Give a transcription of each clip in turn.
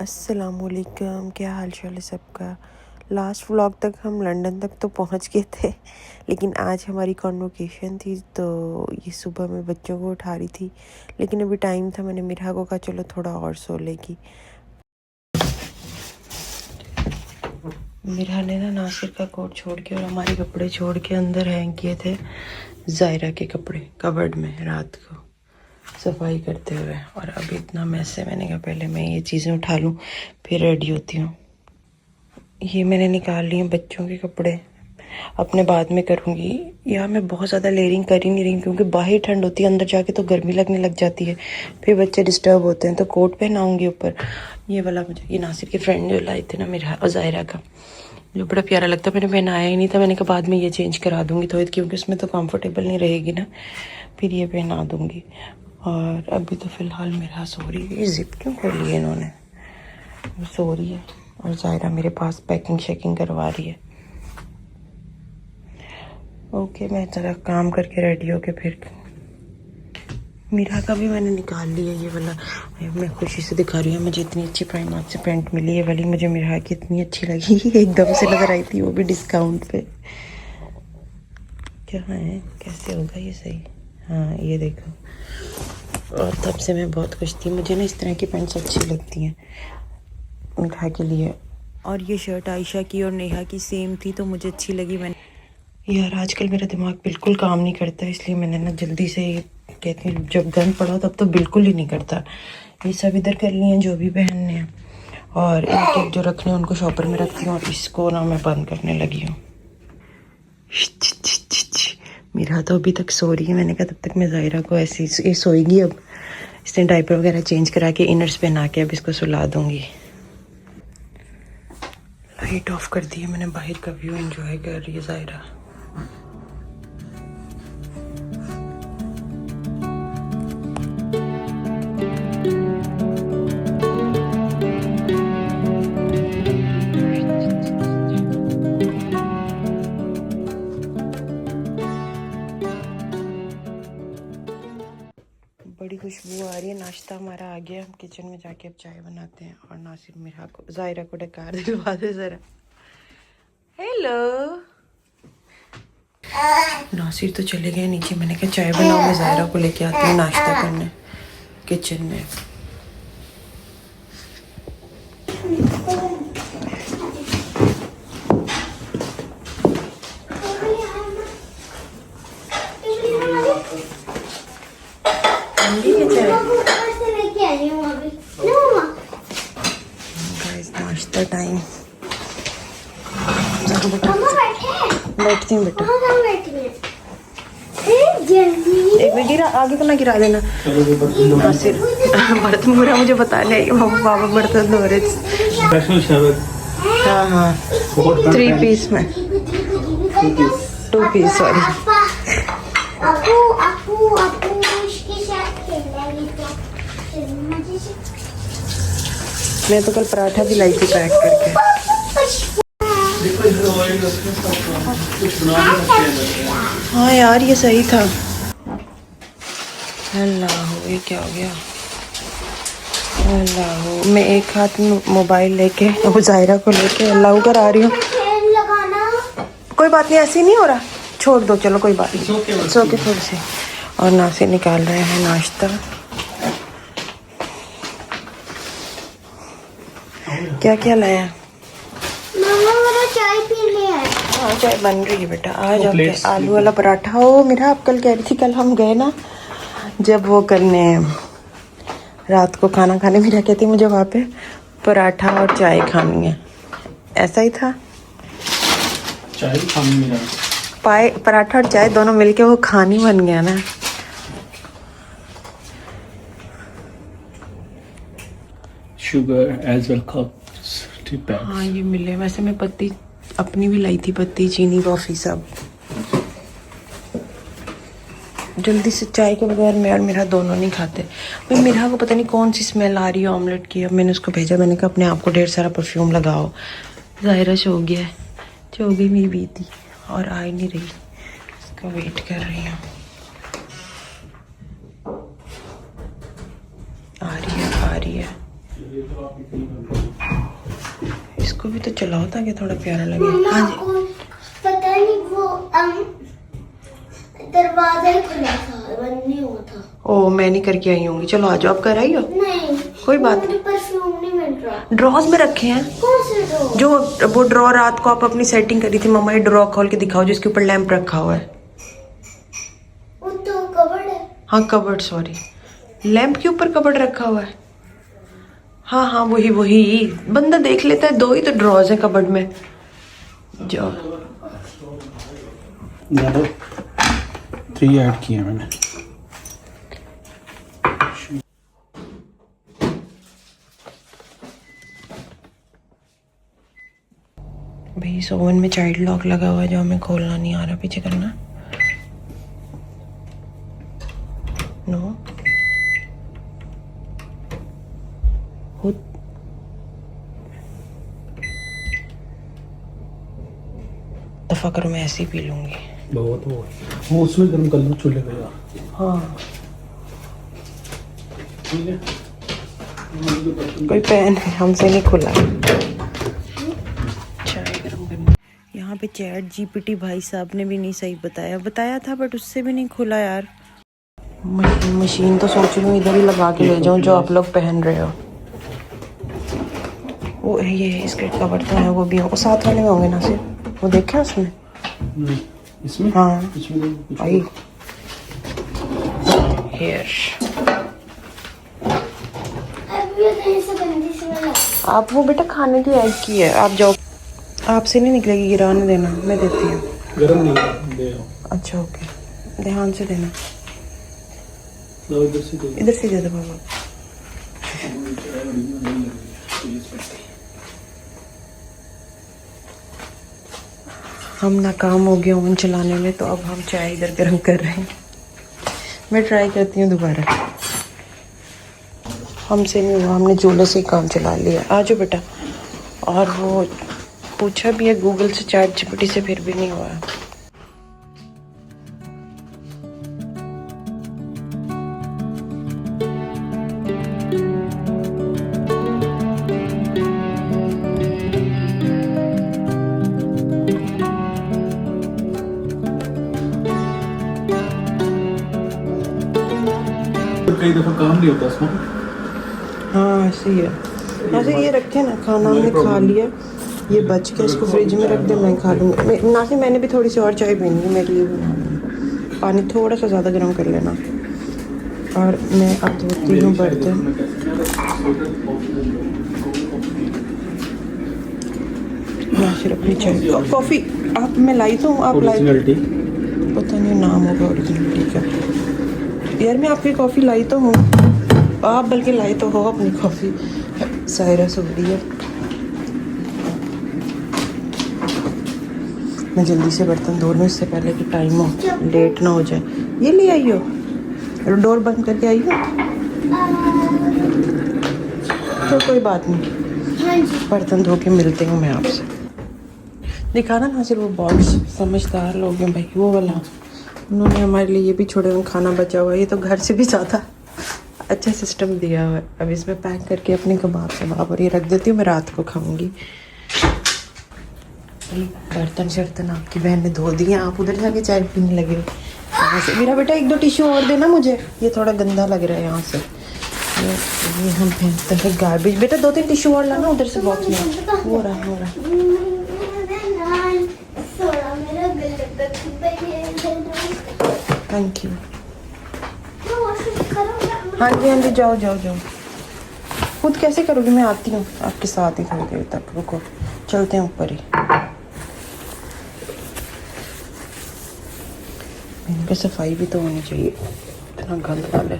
अस्सलामुअलैकुम, क्या हाल चाल है सबका। लास्ट व्लॉग तक हम लंदन तक तो पहुंच गए थे, लेकिन आज हमारी कॉन्वोकेशन थी तो ये सुबह मैं बच्चों को उठा रही थी, लेकिन अभी टाइम था। मैंने मिरहा को कहा चलो थोड़ा और सो लेगी। मिरहा ने ना नासिर का कोट छोड़ के और हमारे कपड़े छोड़ के अंदर हैंग किए थे ज़ायरा के कपड़े कबर्ड में रात को सफाई करते हुए, और अभी इतना मैस है। मैंने कहा पहले मैं ये चीज़ें उठा लूँ फिर रेडी होती हूँ। ये मैंने निकाल लिए बच्चों के कपड़े, अपने बाद में करूँगी। यहाँ मैं बहुत ज़्यादा लेयरिंग कर ही नहीं रही क्योंकि बाहर ठंड होती है, अंदर जाके तो गर्मी लगने लग जाती है, फिर बच्चे डिस्टर्ब होते हैं, तो कोट पहनाऊँगी ऊपर। ये वाला मुझे ये नासिर के फ्रेंड जो लाए थे ना मेरा और ज़ायरा का, जो बड़ा प्यारा लगता है, मैंने पहनाया ही नहीं था। मैंने कहा बाद में ये चेंज करा दूँगी थोड़ी, क्योंकि उसमें तो कंफर्टेबल नहीं रहेगी ना, फिर ये पहना दूँगी। और अभी तो फ़िलहाल मेरा सो रही है। ये जिप क्यों खोली है इन्होंने, वो सो रही है और ज़ायरा मेरे पास पैकिंग शैकिंग करवा रही है। ओके, मैं ज़रा काम करके रेडी होके फिर मीरा का भी मैंने निकाल लिया ये वाला। मैं खुशी से दिखा रही हूँ, मुझे इतनी अच्छी प्राइमार्क से पैंट मिली है वाली, मुझे मीरा की इतनी अच्छी लगी एकदम से नजर आई थी, वो भी डिस्काउंट पे। क्या है, कैसे होगा ये सही? हाँ ये देखो, और तब से मैं बहुत खुश थी। मुझे ना इस तरह की पैंट्स अच्छी लगती हैं मीरा के लिए। और ये शर्ट आयशा की और नेहा की सेम थी तो मुझे अच्छी लगी। मैंने यार आजकल मेरा दिमाग बिल्कुल काम नहीं करता, इसलिए मैंने ना जल्दी से, कहती हूँ जब गंद पड़ा तब तो बिल्कुल ही नहीं करता। ये सब इधर कर लिए हैं जो भी पहनने हैं, और एक एक जो रखने हैं उनको शॉपर में रखती हूँ, और इसको ना मैं बंद करने लगी हूँ। मेरा तो अभी तक सो रही है। मैंने कहा तब तक मैं ज़ायरा को ऐसे ये सोएगी, अब इसने डायपर वगैरह चेंज करा के इनर्स पहना के अब इसको सुला दूँगी। लाइट ऑफ कर दी है मैंने, बाहर का व्यू एंजॉय कर रही है ज़ायरा। बड़ी खुशबू आ रही है। नाश्ता हमारा आ गया, हम किचन में जाके अब चाय बनाते हैं। और नासिर मिरहा को ज़ायरा को डकार दिलवा दे ज़रा। हेलो, नासिर तो चले गए नीचे। मैंने कहा चाय बनाओ, मैं ज़ायरा को लेके आती हूँ नाश्ता करने किचन में। नाश्ता टाइम, बैठती हूँ बेटा। एक मिनट गिरा, आगे को ना गिरा देना। नासिर बर्तन पूरा मुझे बताने आई, पापा बर्तन धो रहे। हाँ हाँ 3 पीस में 2 पीस सॉरी। मैं तो कल पराठा भी लाई थी पैक करके। हाँ यार ये सही था। अल्लाह, ये क्या हो गया? अल्लाह, मैं एक हाथ में मोबाइल लेके अब ज़ायरा को लेके अल्लाह कर आ रही हूँ। कोई बात नहीं, ऐसे नहीं हो रहा, छोड़ दो, चलो कोई बात नहीं, सो के थोड़ी सी। और नासिर निकाल रहे हैं नाश्ता। क्या क्या लाया? चाय पी ले। हाँ चाय बन रही है बेटा। आज आप आलू वाला पराठा हो। मेरा आप कल कह रही थी, कल हम गए ना जब वो करने रात को खाना खाने, मेरा कहती मुझे वहाँ पे पराठा और चाय खानी है, ऐसा ही था। चाय खानी मेरा पाए पराठा और चाय दोनों मिलके वो खानी बन गया ना। Sugar as well cups 2 packs. हाँ ये मिले। वैसे मैं पत्ती अपनी भी लाई थी, पत्ती चीनी कॉफ़ी सब। जल्दी से चाय के बगैर मैं और मेरा दोनों नहीं खाते। भाई मेरा को पता नहीं कौन सी स्मेल आ रही है ऑमलेट की। अब मैंने उसको भेजा, मैंने कहा अपने आप को ढेर सारा परफ्यूम लगाओ। ज़ायरा सो गया है, सो गई मेरी बीती और आ ही नहीं रही, इसका वेट कर रही हूँ। आ रही है इसको भी तो चलाओ ताकि थोड़ा प्यारा लगे। मम्मा हाँ जी। को पता नहीं वो दरवाजा ही खुला था, बंद नहीं हुआ था। ओ मैं नहीं करके आई होंगी। चलो आ जाओ, आप कर आई हो। नहीं, कोई बात मुझे परफ्यूम नहीं मिल रहा। ड्रॉज में रखे हैं कौन से ड्रॉ? जो वो ड्रॉ रात को आप अपनी सेटिंग करी थी मम्मा, ये ड्रॉ खोल के दिखाओ जिसके ऊपर लैंप रखा हुआ है। वो तो कवर्ड है। हाँ कबर्ड, सॉरी, लैंप के ऊपर कबर्ड रखा हुआ है। हाँ हाँ वही वही, बंदा देख लेता है, 2 ही तो ड्रॉज है कबर्ड में। जो 3 ऐड किए मैंने। भाई इस ओवन में चाइल्ड लॉक लगा हुआ है जो हमें खोलना नहीं आ रहा, पीछे करना। नो दफा करो, मैं ऐसे ही पी लूंगी। बहुत वो उसमें गर्म कर लो चूल्हे पे यार। हाँ ठीक है। कोई पैन है, हमसे नहीं खुला। चाय गरम करनी। यहाँ पे चैट जीपीटी भाई साहब ने भी नहीं सही बताया था, बट उससे भी नहीं खुला यार। मशीन तो सोच रही हूँ इधर ही लगा के ले जाऊँ जो आप लोग पहन रहे हो। वो ये स्कर्ट का बर्तन है, वो भी वो साथ वाले में होंगे ना सिर्फ, वो देखा उसमें। नहीं इसमें, हाँ इसमें कुछ आई हेयर। अब ये कहीं से गंदी स्मेल आ। आप वो बेटा खाने की ऐड की है, आप जाओ, आपसे नहीं निकलेगी, गिराने देना, मैं देती हूँ। गरम नहीं दे आओ। अच्छा ओके, ध्यान से देना। लो इधर से दे। इधर से दे दो बाबा। हम नाकाम हो गए ओवन चलाने में, तो अब हम चाय इधर गर्म कर रहे हैं। मैं ट्राई करती हूँ दोबारा। हमसे नहीं हुआ, हमने चूल्हे से ही काम चला लिया। आ जाओ बेटा। और वो पूछा भी है गूगल से, चैट जीपीटी से, फिर भी नहीं हुआ। कई दफा काम नहीं होता इसमें। हाँ ऐसे ही है, ऐसे ये रखे ना, खाना हमने खा लिया, ये बच के इसको फ्रिज में रख दे, मैं खा लूँगी। ना से मैंने भी थोड़ी सी और चाय पीनी है, मेरे लिए भी पानी थोड़ा सा ज़्यादा गर्म कर लेना। और मैं अब धोती हूँ बर्तन। नासिर अपनी चाय कॉफ़ी आप, मैं लाई तो हूँ, आप लाई, पता नहीं नाम होगा ओरिजिनलिटी का। यार मैं आपकी कॉफ़ी लाई तो हूँ, आप बल्कि लाई तो हो अपनी कॉफ़ी। सायरा सो रही है। मैं जल्दी से बर्तन धो लूँ इससे पहले कि टाइम हो, लेट ना हो जाए। ये ले आई हो, डोर बंद करके आई हो तो कोई बात नहीं, बर्तन धो के मिलती हूँ मैं आपसे। दिखाना ना सिर्फ वो बॉक्स, समझदार लोग हैं भाई, वो वाला उन्होंने हमारे लिए ये भी छोड़े हुए, खाना बचा हुआ है, ये तो घर से भी ज़्यादा अच्छा सिस्टम दिया हुआ है। अब इसमें पैक करके अपने कबाब शबाब और ये रख देती हूँ, मैं रात को खाऊंगी। बर्तन शर्तन आपकी बहन ने धो दिए, आप उधर जाके चाय पीने लगे हो। यहाँ से मेरा बेटा 1-2 टिश्यू और देना मुझे, ये थोड़ा गंदा लग रहा है यहाँ से। ये हम फेंकते हैं गार्बेज। बेटा 2-3 टिश्यू और लाना उधर से बॉक्स में। हो रहा थैंक यू। हाँ जी जाओ जाओ जाओ। खुद कैसे करोगी, मैं आती हूँ आपके साथ ही थोड़ी देर तक, रुको चलते हैं ऊपर ही। इनकी सफाई भी तो होनी चाहिए, इतना गंद डाले।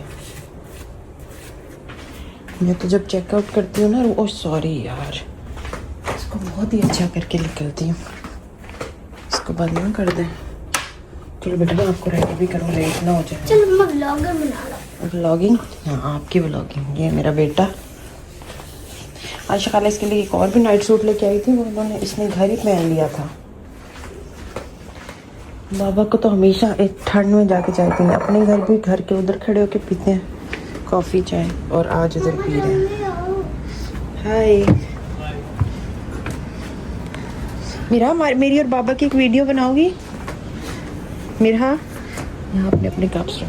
मैं तो जब चेकआउट करती हूँ ना, ओ सॉरी यार, इसको बहुत ही अच्छा करके निकलती हूँ। इसको बंद ना कर दें। चलो बेटा मैं आपको रेडी भी करूँ, लेट ना हो जाए। चलो मैं व्लॉगर बना रहा हूँ। व्लॉगिंग? हाँ आपकी व्लॉगिंग। ये मेरा बेटा आज खाला इसके लिए एक और भी नाइट सूट लेके आई थी, वो उन्होंने इसने घर ही पहन लिया था। बाबा को तो हमेशा एक ठंड में जाके चाय पीने, अपने घर भी घर के उधर खड़े होके पीते हैं कॉफ़ी चाय, और आज इधर पी रहे हैं। हाय मीरा, मेरी और बाबा की एक वीडियो बनाओगी? मीरा यहाँ अपने अपने कप्स रख।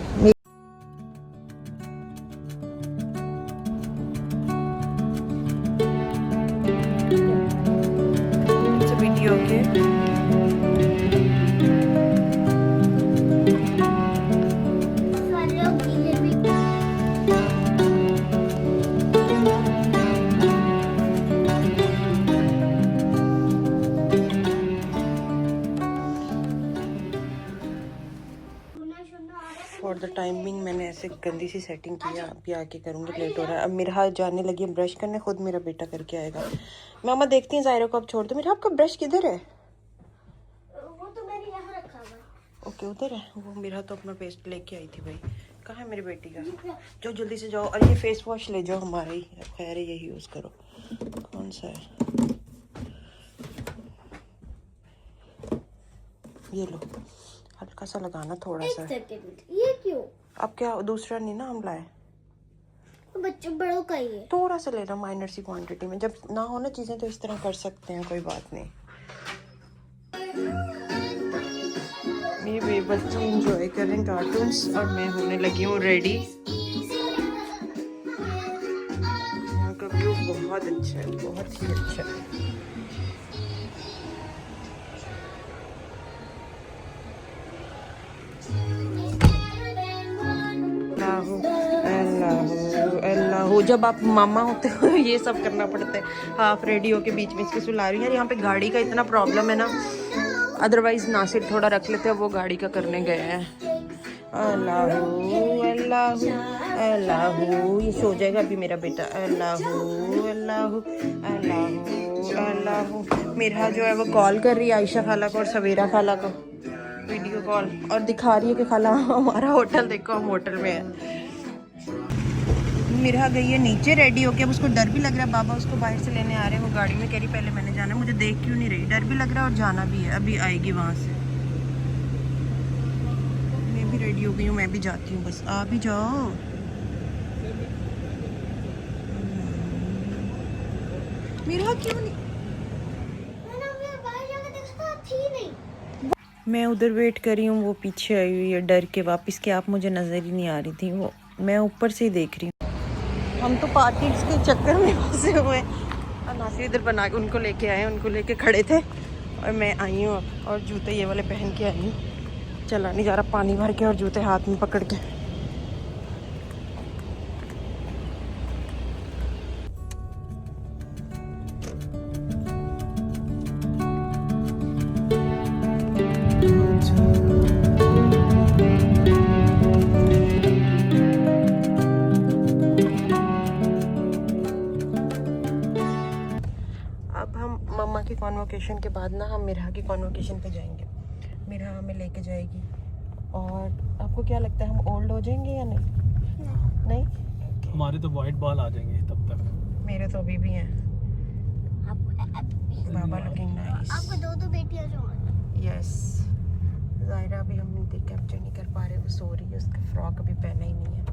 वीडियो के सारे लोग गीले भी फॉर द टाइमिंग मैंने ऐसे गंदी सी सेटिंग किया, अभी आके करूँगी, लेट हो रहा है। अब मेरा हाथ जाने लगी है ब्रश करने, खुद मेरा बेटा करके आएगा। मामा देखती हैं ज़ायरा को, अब छोड़ दो। मेरा आपका ब्रश किधर है? वो तो मैंने यहाँ रखा हुआ है। ओके उधर है वो। मेरा तो अपना पेस्ट लेके आई थी भाई। कहाँ है मेरी बेटी का? जाओ जल्दी से जाओ। और ये फेस वॉश ले जाओ हमारा ही, खैर है यही यूज़ करो। कौन सा है? ये लो, हल्का सा लगाना, थोड़ा सा। एक सेकंड, ये क्यों? अब क्या दूसरा नहीं ना हम लाए, बच्चों बड़ों का ही है। थोड़ा सा लेना माइनर सी क्वांटिटी में। जब ना हो ना चीज़ें तो इस तरह कर सकते हैं, कोई बात नहीं। ये बच्चे इंजॉय कर रहे हैं कार्टून्स और मैं होने लगी हूँ रेडी। यहाँ का व्यू बहुत अच्छा है, बहुत ही अच्छा है। अल्लाह, जब आप मामा होते हो ये सब करना पड़ता है। हाफ रेडी होके बीच में इसके सुला रही हूँ यार। यहाँ पे गाड़ी का इतना प्रॉब्लम है ना, अदरवाइज नासिर थोड़ा रख लेते हैं, वो गाड़ी का करने गए हैं। अल्लाह अल्लाह अल्लाह, ये सो जाएगा अभी मेरा बेटा। अल्लाह अल्लाह अल्लाह अल्लाह। मेरा जो है वो कॉल कर रही है आयशा खाला को और सवेरा खाला को, वीडियो कॉल, और दिखा रही है कि खाला हमारा होटल देखो, हम होटल में है। मेरा गई है नीचे रेडी होके। अब उसको डर भी लग रहा है, बाबा उसको बाहर से लेने आ रहे हैं। वो गाड़ी में कह रही पहले मैंने जाना है, मुझे देख क्यों नहीं रही, डर भी लग रहा है और जाना भी है। अभी आएगी वहाँ से। मैं भी रेडी हो गई हूँ, मैं भी जाती हूँ, बस आ भी जाओ। मेरा क्यों नहीं? मैंने बाहर जाकर देखा थी नहीं। मैं उधर वेट कर रही हूँ, वो पीछे आई हुई है डर के वापस के। आप मुझे नज़र ही नहीं आ रही थी, वो मैं ऊपर से ही देख रही हूँ। हम तो पार्टीज के चक्कर में फंसे हुए हैं। नासिर इधर बना के उनको लेके आए, उनको लेके खड़े थे और मैं आई हूँ अब। और जूते ये वाले पहन के आई हूँ, चला नहीं जा रहा, पानी भर के और जूते हाथ में पकड़ के। मम्मा की कॉन्वोकेशन के बाद ना हम मिरहा की कॉन्वोकेशन पे जाएंगे। मिरहा हमें लेके जाएगी। और आपको क्या लगता है हम ओल्ड हो जाएंगे या नहीं? नहीं, हमारे तो वाइट बाल आ जाएंगे तब तक। मेरे तो अभी भी हैं। बाबा लुकिंग नाइस। आपको दो बेटियां जो हैं। यस। ज़ायरा भी हम कैप्चर नहीं कर पा रहे, वो सो रही है, उसका फ्रॉक अभी पहना ही नहीं है।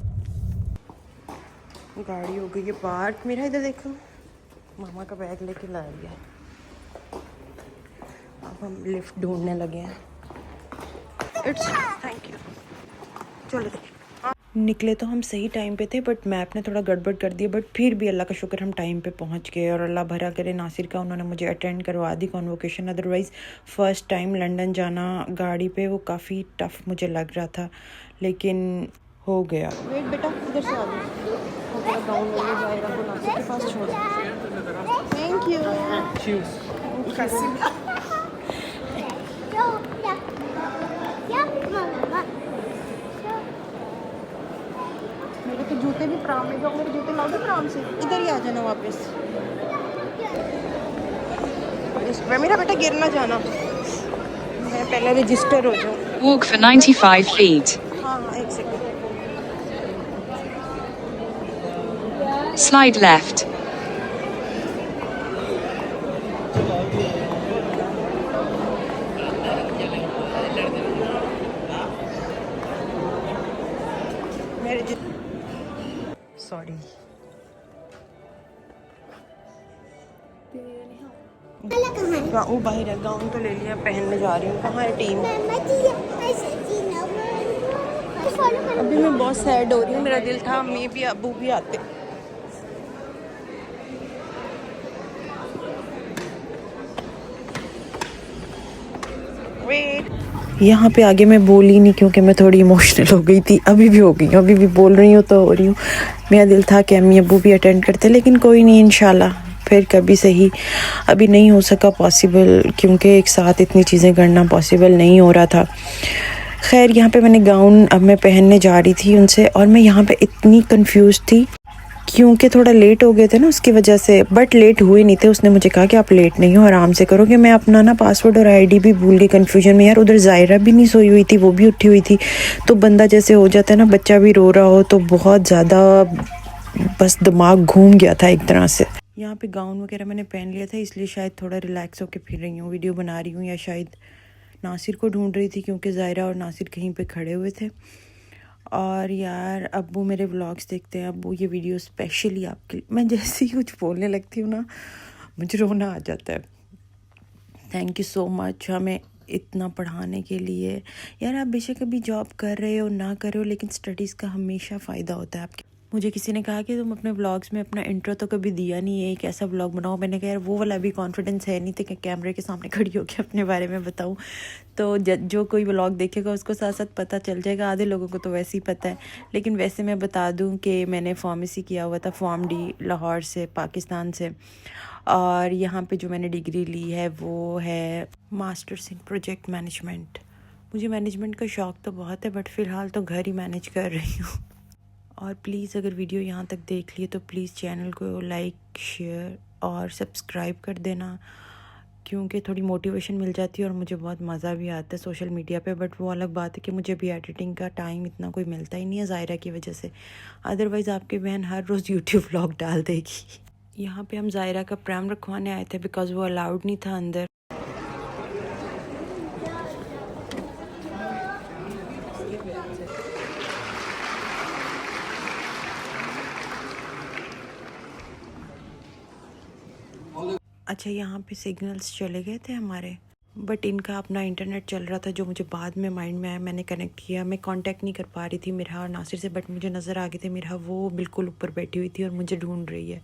गाड़ी हो गई है पार्क। मेरा इधर देखो, मामा का बैग लेके ला रही है। अब हम लिफ्ट ढूंढने लगे हैं। It's thank you. चलो निकले तो हम सही टाइम पे थे, बट मैप ने थोड़ा गड़बड़ कर दिया। बट फिर भी अल्लाह का शुक्र हम टाइम पे पहुंच गए। और अल्लाह भरा करे नासिर का, उन्होंने मुझे अटेंड करवा दी convocation. Otherwise first time London जाना गाड़ी पे वो काफ़ी टफ मुझे लग रहा था, लेकिन हो गया। वेट बेटा, इधर से आ जाओ। गाउन ले जाएगा वो नासिर के पास छोड़। Thank you. मेरे तो जूते भी प्राम में, जाओ मेरे जूते लाओगे प्राम से, इधर ही आ जाना वापस। इसमें मेरा बेटा गिर ना जाना, मैं पहले रजिस्टर हो जाऊँ। Walk for 95 feet. हाँ एक सेकंड। Slide left. सॉरी। वो बाहर है, गाउन तो ले लिया, पहनने जा रही हूँ। कहाँ है टीम? अभी मैं बहुत सैड हो रही हूँ, मेरा दिल था अम्मी भी अबू भी आते। यहाँ पे आगे मैं बोली नहीं क्योंकि मैं थोड़ी इमोशनल हो गई थी, अभी भी हो गई हूँ, अभी भी बोल रही हूँ तो हो रही हूँ। मेरा दिल था कि अम्मी अबू भी अटेंड करते, लेकिन कोई नहीं, इंशाल्लाह फिर कभी सही। अभी नहीं हो सका पॉसिबल क्योंकि एक साथ इतनी चीज़ें करना पॉसिबल नहीं हो रहा था। खैर यहाँ पे मैंने गाउन अब मैं पहनने जा रही थी उनसे, और मैं यहाँ पे इतनी कंफ्यूज थी क्योंकि थोड़ा लेट हो गए थे ना उसकी वजह से, बट लेट हुए नहीं थे। उसने मुझे कहा कि आप लेट नहीं हो, आराम से करो, कि मैं अपना ना पासवर्ड और आईडी भी भूल गई कन्फ्यूजन में। यार उधर ज़ायरा भी नहीं सोई हुई थी, वो भी उठी हुई थी, तो बंदा जैसे हो जाता है ना, बच्चा भी रो रहा हो तो बहुत ज़्यादा बस दिमाग घूम गया था एक तरह से। यहाँ पे गाउन वगैरह मैंने पहन लिया था, इसलिए शायद थोड़ा रिलैक्स होकर फिर रही हूँ, वीडियो बना रही हूँ, या शायद नासिर को ढूंढ रही थी क्योंकि ज़ायरा और नासिर कहीं पे खड़े हुए थे। और यार अब्बू मेरे व्लॉग्स देखते हैं, अब्बू ये वीडियो स्पेशली आपके लिए। मैं जैसे ही कुछ बोलने लगती हूँ ना, मुझे रोना आ जाता है। थैंक यू सो मच हमें इतना पढ़ाने के लिए। यार आप बेशक अभी जॉब कर रहे हो ना कर रहे हो, लेकिन स्टडीज़ का हमेशा फ़ायदा होता है आपके। मुझे किसी ने कहा कि तुम अपने व्लॉग्स में अपना इंट्रो तो कभी दिया नहीं है, एक ऐसा व्लॉग बनाओ। मैंने कहा यार वो वाला भी कॉन्फिडेंस है नहीं, तो कि कैमरे के सामने खड़ी होकर अपने बारे में बताऊं। तो जो कोई व्लॉग देखेगा उसको साथ साथ पता चल जाएगा, आधे लोगों को तो वैसे ही पता है। लेकिन वैसे मैं बता दूं कि मैंने फार्मेसी किया हुआ था, फॉर्म डी लाहौर से, पाकिस्तान से। और यहाँ पे जो मैंने डिग्री ली है वो है मास्टर्स इन प्रोजेक्ट मैनेजमेंट। मुझे मैनेजमेंट का शौक़ तो बहुत है, बट फ़िलहाल तो घर ही मैनेज कर रही हूँ। और प्लीज़ अगर वीडियो यहाँ तक देख लिए तो प्लीज़ चैनल को लाइक शेयर और सब्सक्राइब कर देना, क्योंकि थोड़ी मोटिवेशन मिल जाती है और मुझे बहुत मज़ा भी आता है सोशल मीडिया पे। बट वो अलग बात है कि मुझे भी एडिटिंग का टाइम इतना कोई मिलता ही नहीं है ज़ायरा की वजह से, अदरवाइज़ आपकी बहन हर रोज़ यूट्यूब व्लॉग डाल देगी। यहाँ पे हम ज़ायरा का प्रैम रखवाने आए थे बिकॉज़ वो अलाउड नहीं था अंदर। अच्छा यहाँ पे सिग्नल्स चले गए थे हमारे, बट इनका अपना इंटरनेट चल रहा था, जो मुझे बाद में माइंड में आया, मैंने कनेक्ट किया। मैं कांटेक्ट नहीं कर पा रही थी मिरहा और नासिर से, बट मुझे नज़र आ गए थे मिरहा वो बिल्कुल ऊपर बैठी हुई थी और मुझे ढूंढ रही है।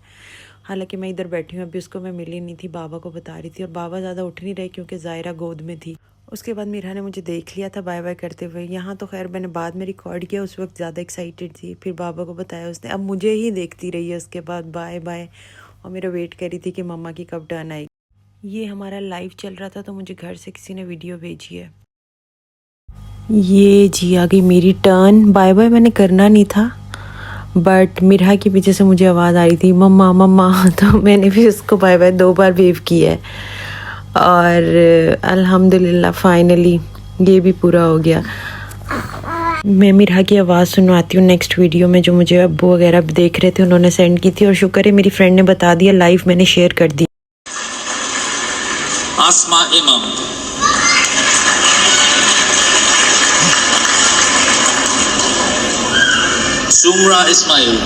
हालांकि मैं इधर बैठी हूँ, अभी उसको मैं मिली नहीं थी, बाबा को बता रही थी, और बाबा ज़्यादा उठ नहीं रहे क्योंकि ज़ायरा गोद में थी। उसके बाद मिरहा ने मुझे देख लिया था बाय बाय करते हुए। यहाँ तो खैर मैंने बाद में रिकॉर्ड किया, उस वक्त ज़्यादा एक्साइटेड थी, फिर बाबा को बताया उसने, अब मुझे ही देखती रही है उसके बाद बाय बाय, और मेरा वेट कर रही थी कि मम्मा की कब टर्न आएगी। ये हमारा लाइव चल रहा था तो मुझे घर से किसी ने वीडियो भेजी है। ये जी आ गई मेरी टर्न, बाय बाय मैंने करना नहीं था, बट मिरहा की पीछे से मुझे आवाज़ आ रही थी मम्मा मम्मा, तो मैंने भी उसको बाय बाय 2 बार वेव किया है। और अल्हम्दुलिल्लाह फाइनली ये भी पूरा हो गया। मैं मिरहा की आवाज़ सुनवाती हूँ नेक्स्ट वीडियो में, जो मुझे अब्बू वगैरह देख रहे थे उन्होंने सेंड की थी, और शुक्र है मेरी फ्रेंड ने बता दिया, लाइव मैंने शेयर कर दी। आसमा इमाम, सुमरा इस्माइल,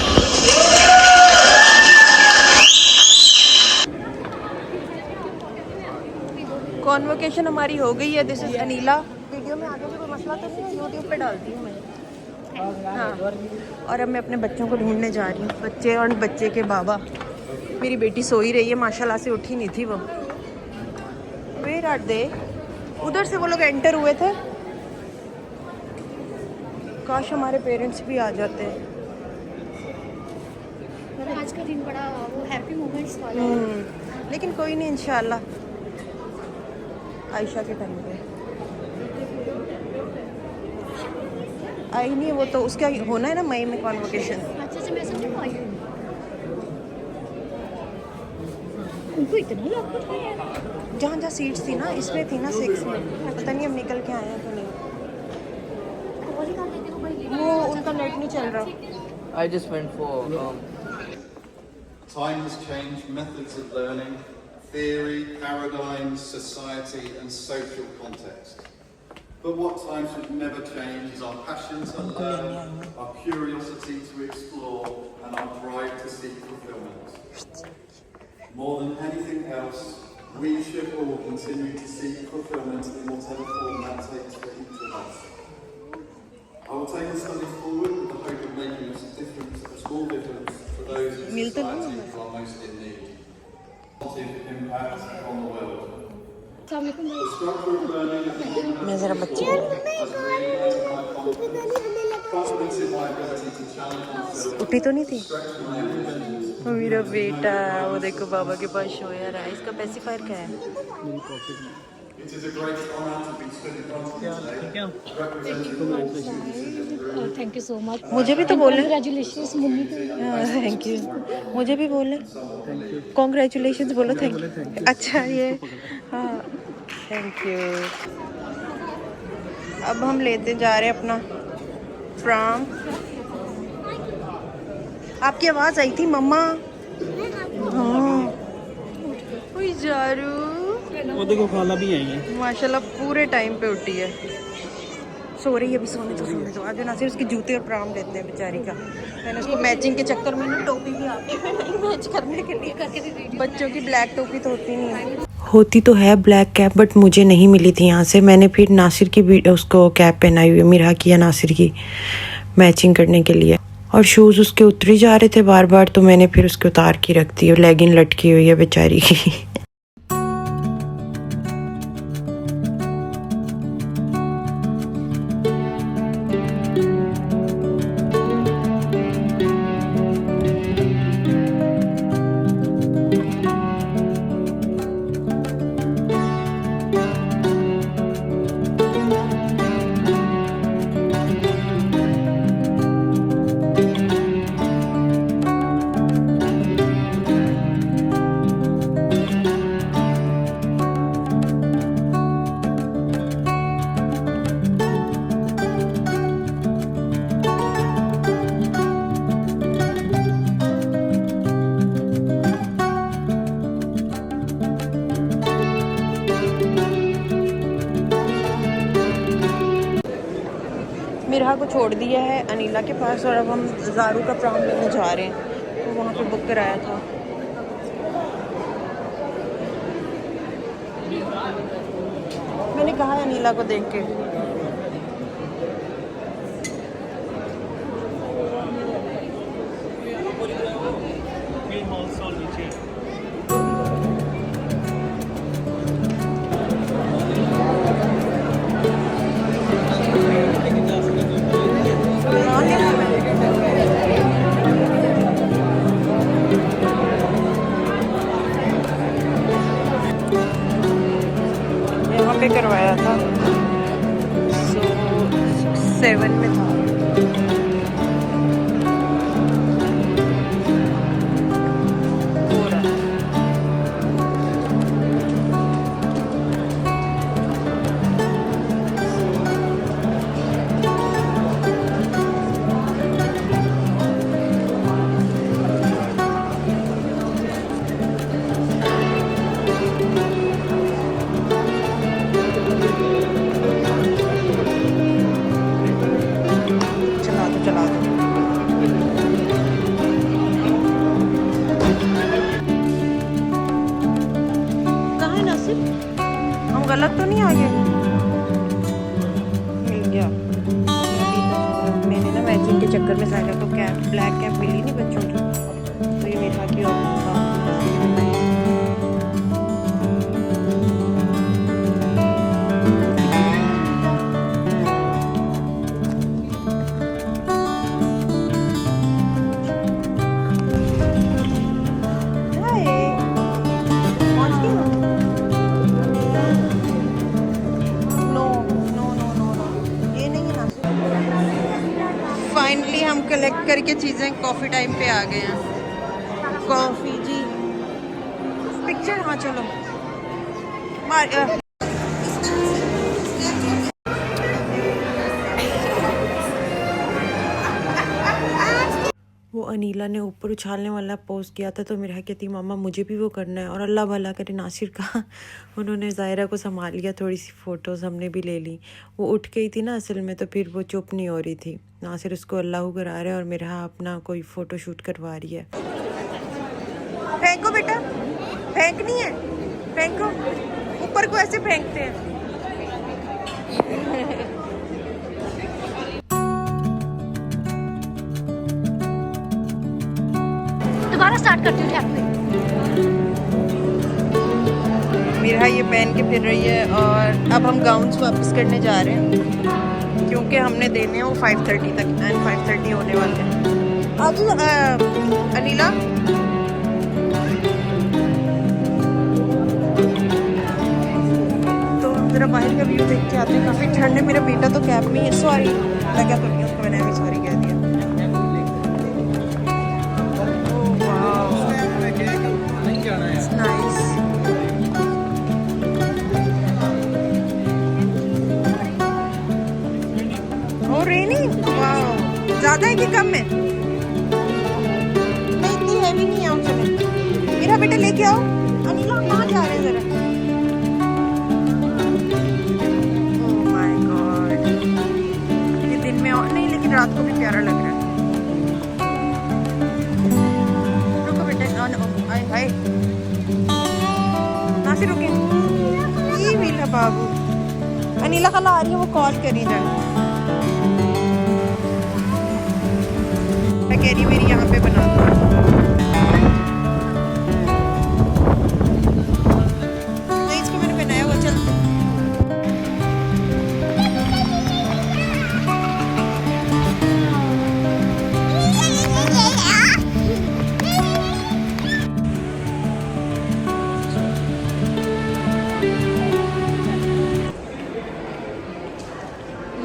कॉन्वोकेशन हमारी हो गई है। This is Anila. वीडियो में आगे कोई मसला तो नहीं है, यूट्यूब पे डालती हूँ मैं। हाँ, और अब मैं अपने बच्चों को ढूंढने जा रही हूँ, बच्चे और बच्चे के बाबा। मेरी बेटी सोई रही है, माशाल्लाह से उठी नहीं थी वो। Where are they? उधर से वो लोग एंटर हुए थे। काश हमारे पेरेंट्स भी आ जाते हैं। आज का दिन बड़ा वो हैप्पी मोमेंट्स वाला है। लेकिन कोई नहीं, इंशाल्लाह आयशा के टाइम पे आई नहीं, वो तो उसका होना है ना मई में कॉन्वोकेशन। अच्छा मैं समझ पाई हूँ, उनको इतना लॉकआउट है यार। जहाँ जहाँ सीट्स थी ना, इसमें थी ना 6 में, पता नहीं अब निकल के आए हैं तो नहीं। वो उनका नेट नहीं चल रहा। I just went for Time has changed methods of learning, theory, paradigms, society and social context. But what times should never change is our passion to learn, our curiosity to explore and our drive to seek fulfillment. More than anything else, we should all continue to seek fulfillment in whatever form that takes for each of us. I will take the studies forward with the hope of making a difference, a small difference, for those in society who are most in need. Positive impact on the world. The structure of learning at the मैं जरा बच्चे has reignited my confidence in my ability to challenge myself, उठी तो नहीं थी stretch my ambitions. वो मेरा बेटा वो देखो बाबा के पास सोया रहा है इसका पैसिफायर क्या है It is a great honor to be stood in front of you today, representing all citizens. Thank you so much मुझे भी तो बोले कांग्रेचुलेशंस मम्मी को थैंक यू मुझे भी बोले कॉन्ग्रेचुलेशंस बोलो थैंक यू अच्छा ये हाँ थैंक यू अब हम लेते जा रहे हैं अपना फ्राम आपकी आवाज़ आई थी मम्मा हाँ ओए जारू वो देखो खाला भी आई है। माशाल्लाह पूरे टाइम पे उठी है सो रही है अभी सोने दो आज ना सिर्फ उसके जूते और प्राम लेते हैं बेचारी का मैंने उसको मैचिंग के चक्कर में ना टोपी भी आती है नहीं मैच करने के लिए करके बच्चों की ब्लैक टोपी तो होती नहीं है होती तो है ब्लैक कैप बट मुझे नहीं मिली थी यहाँ से मैंने फिर नासिर की भी उसको कैप पहनाई हुई है मिरा की या नासिर की मैचिंग करने के लिए और शूज़ उसके उतरी जा रहे थे बार बार तो मैंने फिर उसके उतार की रख दी और लेगिन लटकी हुई है बेचारी की मिरहा को छोड़ दिया है अनीला के पास और अब हम ज़ारू का प्राम लेने जा रहे हैं तो वहाँ पे बुक कराया था मैंने कहा है अनीला को देख के पे करवाया था 7 में था पूरा चला दो कहाँ है नासिर हम गलत तो नहीं आ गए मिल गया मैंने ना मैचिंग के चक्कर में सारा को कैप ब्लैक कैप मिली नहीं बच्चों की तो ये मेरा की और फाइनली हम कलेक्ट करके चीज़ें कॉफ़ी टाइम पे आ गए हैं कॉफ़ी जी पिक्चर हाँ चलो वो अनीला ने ऊपर उछालने वाला पोस्ट किया था तो मेरा कहती मामा मुझे भी वो करना है और अल्लाह भला करे नासिर का उन्होंने ज़ायरा को संभाल लिया थोड़ी सी फ़ोटोज़ हमने भी ले ली वो उठ गई थी ना असल में तो फिर वो चुप नहीं हो रही थी नासिर उसको अल्लाह करा रहा है और मेरा अपना कोई फ़ोटो शूट करवा रही है फेंको बेटा फेंकनी है, फेंको। ऊपर को ऐसे फेंकते हैं। दोबारा स्टार्ट करती हूँ कैफे। मेरा ये पहन के फिर रही है और अब हम गाउन्स वापस करने जा रहे हैं क्योंकि हमने देने हैं वो 5:30 तक एंड 5:30 होने वाले हैं। अब अनीला तो हम जरा बाहर का व्यू देख के आते हैं। काफ़ी ठंड है। मेरा बेटा तो कैब में है। सॉरी मैं क्या करूँगी, उसको मैंने अभी सॉरी कह दिया। नाइस। ओ रेनी, वाओ। ज़्यादा है कि कम है? नहीं इतनी हैवी नहीं है। चले मेरा बेटा लेके आओ। अनिला हम कहाँ जा रहे हैं जरा? ओह माय गॉड, ये दिन में और नहीं लेकिन रात को भी प्यारा लग रहा है। रुको बेटा, हाय हाय ना से रुके। ये मिला बाबू। अनिला खाला आ रही है, वो कॉल करी जाए। मैं कह रही मेरी यहाँ पे बना दो। नहीं इसको मैंने पहनाया हुआ। चल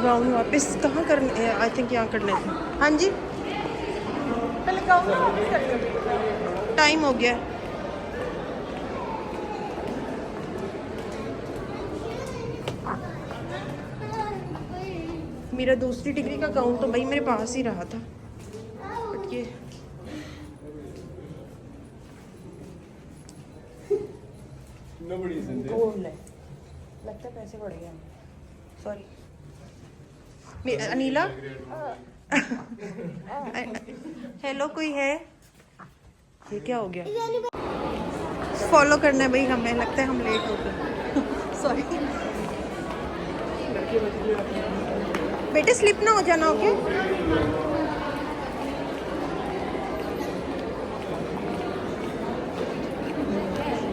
गाउन वापस कहाँ करने? आई थिंक यहाँ करने थे। हाँ जी पहले गाउन वापस करने, टाइम हो गया। मेरा दूसरी डिग्री का गाउन तो भाई मेरे पास ही रहा था, बट ये लगता है पैसे बढ़ गए। सॉरी अनीला। हेलो कोई है? ये क्या हो गया? फॉलो करना है भाई हमें। लगता है हम लेट हो गए। सॉरी बेटे, स्लिप ना हो जाना। ओके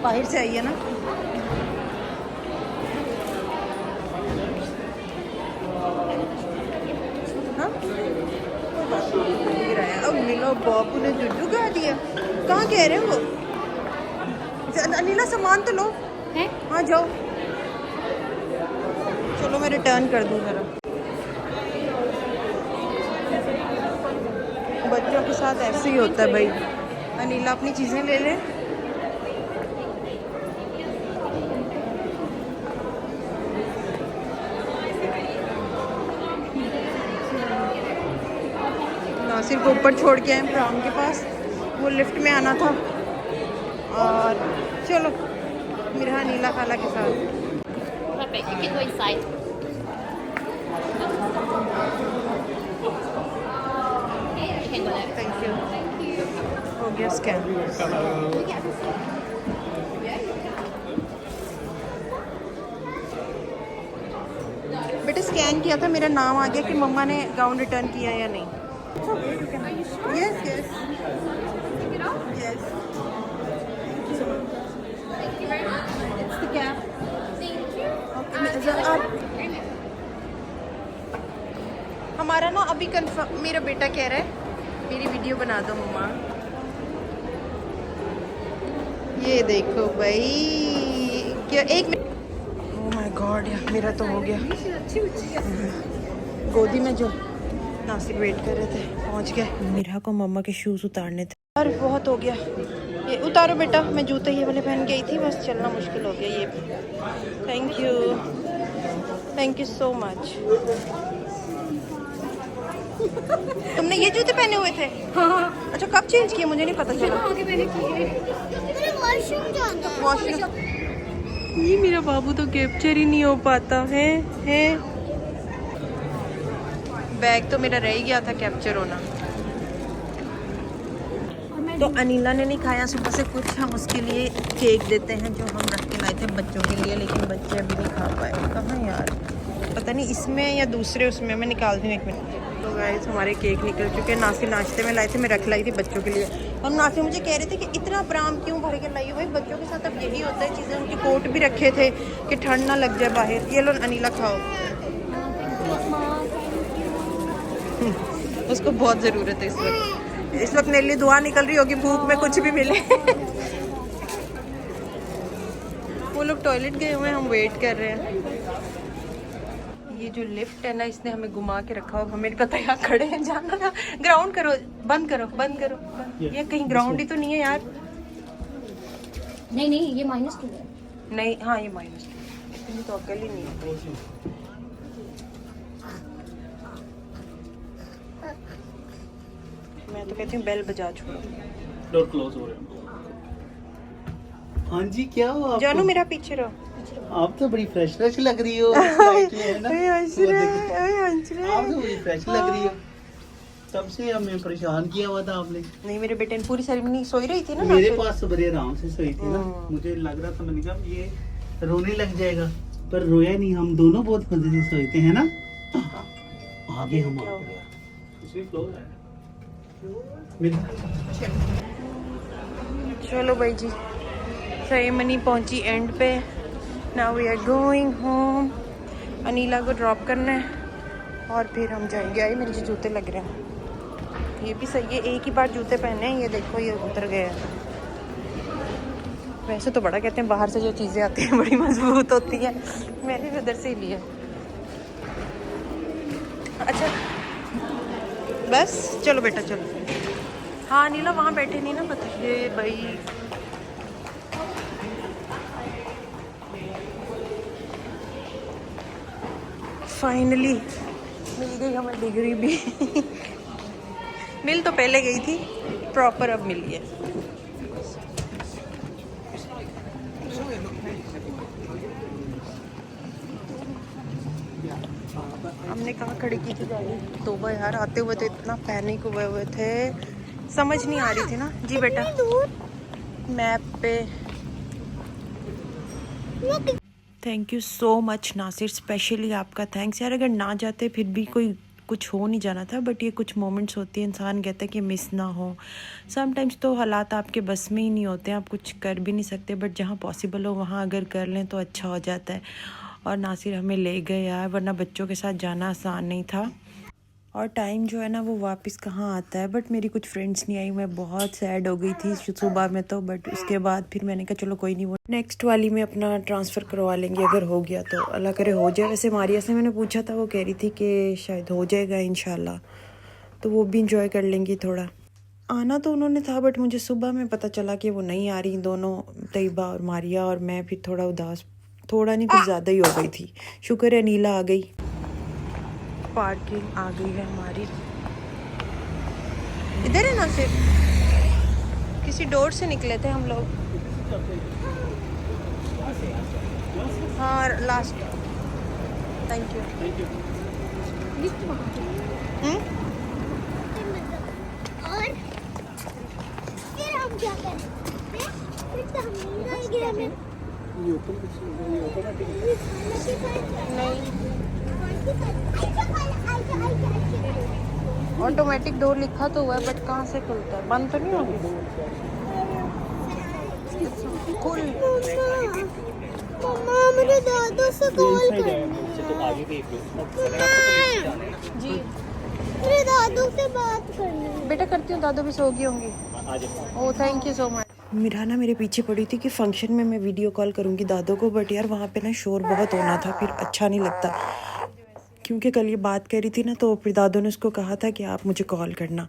बाहर से आइए ना। अब मिलो बापू ने जुजू गा दिया। कहाँ कह रहे हो वो? अनिला सामान तो लो है। हाँ जाओ। चलो मैं रिटर्न कर दूँ जरा। बच्चों के साथ ऐसे ही होता है भाई। अनिला अपनी चीज़ें ले ले। नासिर को ऊपर छोड़ के आए प्राम के पास, वो लिफ्ट में आना था। और चलो मेरा नीला खाला के साथ। Perfect. You can go inside. You can go there. Thank you. हो गया स्कैन। बेटे स्कैन किया था, मेरा नाम आ गया कि मम्मा ने गाउन रिटर्न किया या नहीं। Yes yes yes. हमारा ना अभी कंफर्म, मेरा बेटा कह रहा है मेरी वीडियो बना दो मम्मा। ये देखो भाई क्या एक मिनट। ओह माय गॉड यार मेरा तो हो गया। गोदी में जो नासिक वेट कर रहे थे पहुंच गए। मीरा को मम्मा के शूज़ उतारने थे। अरे बहुत हो गया। ये उतारो बेटा, मैं जूते ये वाले पहन गई थी, बस चलना मुश्किल हो गया। ये थैंक यू सो मच। तुमने ये जूते पहने हुए थे? हाँ। अच्छा कब चेंज किए? मुझे नहीं पता चला। आगे मैंने किए। वॉशरूम जाना है। वॉशरूम। ये मेरा बाबू तो कैप्चर ही नहीं हो पाता है। बैग तो मेरा रह गया था कैप्चर होना। और मैं तो अनीला ने नहीं खाया सुबह से कुछ, हम उसके लिए केक देते हैं जो हम रख के लाए थे बच्चों के लिए, लेकिन बच्चे अभी नहीं खा पाए। कहाँ यार, पता नहीं इसमें या दूसरे उसमें, मैं निकालती हूँ 1 मिनट। तो गाइस हमारे केक निकल चुके हैं। नासिर नाश्ते में लाए थे, मैं रख लाई थी बच्चों के लिए। और नासिर मुझे कह रहे थे कि इतना बराम क्यों भर के लाई हो भाई, बच्चों के साथ अब यही होता है चीज़ें। उनके कोट भी रखे थे कि ठंड ना लग जाए बाहर। ये लो अनीला खाओ, उसको बहुत ज़रूरत है इस वक्त मेरे लिए दुआ निकल रही होगी, भूख में कुछ भी मिले। वो लोग टॉयलेट गए हुए हैं, हम वेट कर रहे हैं। ये जो लिफ्ट है ना, इसने हमें घुमा के रखा होगा, हमें पता है यहाँ खड़े हैं, जाना ना। ग्राउंड करो, बंद करो, बंद करो। ये कहीं ग्राउंड ही तो नहीं है यार। नहीं नहीं, ये -2 है। नहीं, हाँ ये -2, इतनी तो अकल ही नहीं है। मैं तो कहती हूँ बेल बजा छोड़ो। डोर क्लोज हो रहे हैं। हाँ जी, क्या हो आप? जानू मेरा पीछे रहो। आप तो बड़ी फ्रेश लग रही हो। लाइट है ना, हंस रहा है, आप तो बड़ी फ्रेश लग रही हो। तब से हमें परेशान किया हुआ था आपने। नहीं, मेरे बेटे ने पूरी सेरेमनी सोई रही थी ना मेरे नासिर। पास तो बड़े आराम से सोई थी ना, मुझे लग रहा था, मैंने कहा ये रोने लग जाएगा, पर रोया नहीं। हम दोनों बहुत मजे से सोए थे, है ना। आगे हम क्या हो आ गया? गए। चलो भाई जी, सेरेमनी पहुंची एंड पे। Now we are going home. Anila को ड्रॉप करना है और फिर हम जाएंगे। आई मेरे जो जूते लग रहे हैं, ये भी सही है, एक ही बार जूते पहने हैं। ये देखो ये उतर गए हैं। वैसे तो बड़ा कहते हैं बाहर से जो चीज़ें आती हैं बड़ी मजबूत होती हैं, मैंने भी उधर से ही लिया। अच्छा बस चलो बेटा चलो। हाँ नीला वहाँ बैठे नहीं ना, पता है भाई। फाइनली मिल गई हमें डिग्री भी। मिल तो पहले गई थी, प्रॉपर अब मिली है। हमने कहाँ खड़ी की थी गाड़ी? तोबा यार, आते हुए तो इतना पैनिक हुए थे, समझ नहीं आ रही थी ना। जी बेटा, मैप पे। Thank you so much Nasir, specially आपका थैंक्स यार। अगर ना जाते फिर भी कोई कुछ हो नहीं जाना था, बट ये कुछ मोमेंट्स होती हैं, इंसान कहता है कि मिस ना हो। समटाइम्स तो हालात आपके बस में ही नहीं होते हैं, आप कुछ कर भी नहीं सकते, बट जहाँ पॉसिबल हो वहाँ अगर कर लें तो अच्छा हो जाता है। और नासिर हमें ले गए यार, वरना बच्चों के साथ जाना आसान नहीं था। और टाइम जो है ना वो वापस कहाँ आता है। बट मेरी कुछ फ्रेंड्स नहीं आई, मैं बहुत सैड हो गई थी सुबह में तो। बट उसके बाद फिर मैंने कहा चलो कोई नहीं, वो नेक्स्ट वाली में अपना ट्रांसफ़र करवा लेंगे अगर हो गया तो। अल्लाह करे हो जाए। वैसे मारिया से मैंने पूछा था, वो कह रही थी कि शायद हो जाएगा इंशाल्लाह, तो वो भी इंजॉय कर लेंगी थोड़ा। आना तो उन्होंने था, बट मुझे सुबह में पता चला कि वो नहीं आ रही दोनों, तैयबा और मारिया। और मैं फिर थोड़ा उदास, थोड़ा नहीं कुछ ज़्यादा ही हो गई थी। शुक्र है नीला आ गई। पार्किंग आ गई है हमारी। इधर है ना, सिर्फ किसी डोर से निकले थे हम लोग। हाँ लास्ट। Thank you. और फिर हम क्या करें? फिर तो हम नहीं जाएंगे। हमें ऑटोमेटिक डोर लिखा तो हुआ है, बट कहाँ से खुलता है? बंद तो नहीं होगी? खुल। मम्मा मुझे दादू से कॉल करनी है। जी मुझे दादू से बात करनी है। बेटा करती हूँ, दादू भी सो गई होंगी। Oh thank you so much. Mirana मेरे पीछे पड़ी थी कि फंक्शन में मैं वीडियो कॉल करूँगी दादू को, बट यार वहाँ पे ना शोर बहुत होना था, फिर अच्छा नहीं लगता। क्योंकि कल ये बात करी थी ना, तो फिर दादू ने उसको कहा था कि आप मुझे कॉल करना।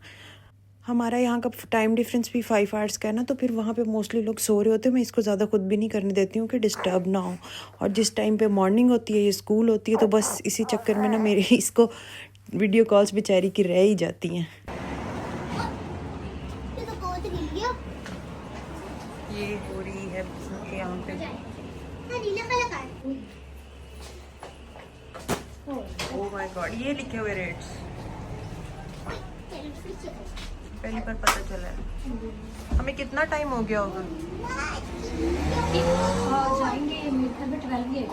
हमारा यहाँ का टाइम डिफरेंस भी 5 आवर्स का है ना, तो फिर वहाँ पे मोस्टली लोग सो रहे होते हैं। मैं इसको ज़्यादा खुद भी नहीं करने देती हूँ कि डिस्टर्ब ना हो। और जिस टाइम पे मॉर्निंग होती है, ये स्कूल होती है, तो बस इसी चक्कर में ना मेरे इसको वीडियो कॉल्स बेचारी की रह ही जाती हैं। ये तो बहुत गिर गया। ये हो रही है यहाँ पे। नीला कलर का। ओह माय गॉड, ये लिखे हुए रेट्स। पहली बार पता चला है। हमें कितना टाइम हो गया होगा? जाएंगे मेरे घर में 12 ही है।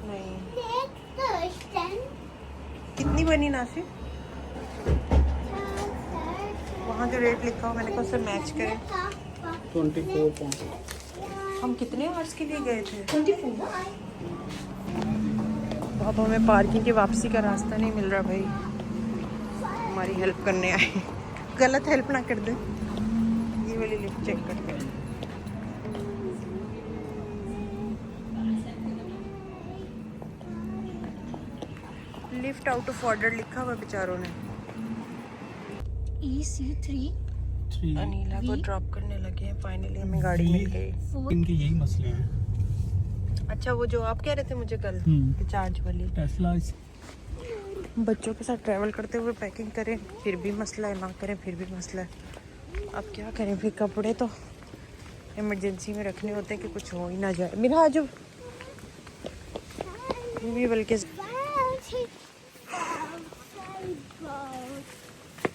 नहीं। नेक्स्ट कितनी बनी नासिर? वहाँ जो रेट लिखा हो मैंने कहा उससे मैच करें। 24 पाउंड। हम कितने आवर्स के लिए गए थे? 24। अब हमें पार्किंग की वापसी का रास्ता नहीं मिल रहा भाई, हमारी हेल्प करने आए। गलत हेल्प ना कर दे। ये वाली लिफ्ट चेक करके लिफ्ट आउट ऑफ ऑर्डर लिखा हुआ बेचारों ने। EC3 अनीला को ड्रॉप करने लगे हैं। फाइनली हमें गाड़ी मिल गई। इनके यही मसले हैं। अच्छा वो जो आप कह रहे थे मुझे कल चार्ज वाली टेस्ला बच्चों के साथ ट्रैवल करते हुए पैकिंग करें फिर भी मसला है, ना करें फिर भी मसला है। अब क्या करें फिर, कपड़े तो इमरजेंसी में रखने होते हैं कि कुछ हो ही ना जाए। मेरा आज भी बल्कि